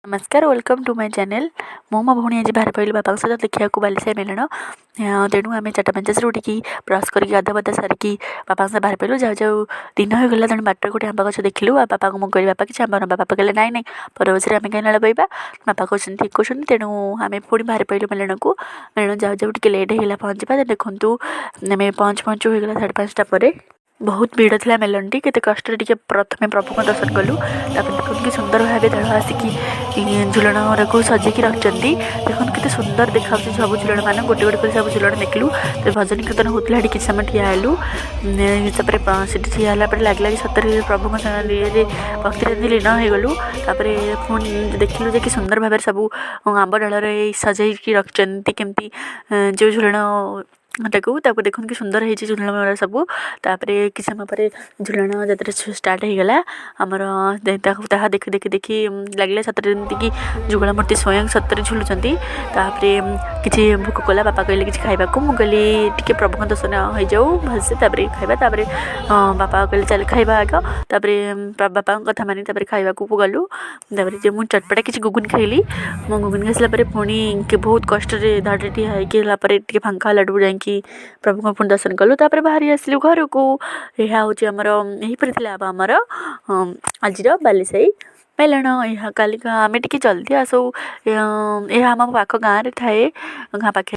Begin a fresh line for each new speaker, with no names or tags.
नमस्कार welcome to my channel मो मो भौणी आज बाहर पड़े बापा सहित देखा बालीसाई मेलन तेणु आम 4:50 उठिकी ब्रश कर गाधा बाधा सारिकी बापा बाहर पड़ू जाऊ जाऊ दिन हो गला तेणु बाट गोटे आंब गछ देखिलु बापा को मुझे बापा कि आंब बापा कहले नाई नाई परबसरे आम कहीं नाड़ पाइबा बापा कहते ठीक कहते तेणु आम पुणी बाहर पड़ू मेलन को मेलन जाऊ जाऊ टे लेट होगा पहुँचा देखु आम पहुँचु पहुँचु होगा 5:30 पर बहुत भीड़ था मेलन टी केते कष्ट टे प्रथम प्रभु को दर्शन कलु देखो कि सुंदर भाव दल आसिकी झुलण को सजेकी रखिंट देखो के सुंदर देखा सब झुलण मान गोटे गोटे कर सब झुलण देखलु भजन कीर्तन होता है किसी समय ठिया हेलु ठिया लगे सतरे प्रभु भक्ति लीन हो गलु पुणी देखिलु कि सुंदर भाव सब आंब डाल सजाई रखिंट केमती जो झुलण देखो देखो कि सुंदर है झुलण सब किसी समय पर झुलण जब स्टार्ट हो गला आमर देखी देखी देखी लगे सतरे जमी कि जुगला मूर्ति स्वयं सतरे झुलुंट किसी भोक कला बापा कहले कि खाइबा मुझे टी प्रभु दर्शन हो जाऊ भलसे खाइबा बापा कहले चल खाइबा आग बापा कथा मानी खाइबा गलु मुझे चटपटा किसी गुगुन खाइली मो गुगुन खाइला पुणी बहुत कष्ट धाड़ी ठिया होगी फांका हला जा प्रभु को पुणी दर्शन कलु बाहरी आसलु घर को यह हूँ आमर आज बालीसाई मेलन यह काली आम टे जल्दी आसू यह आम पाख गाँव थाए गाँ पाखे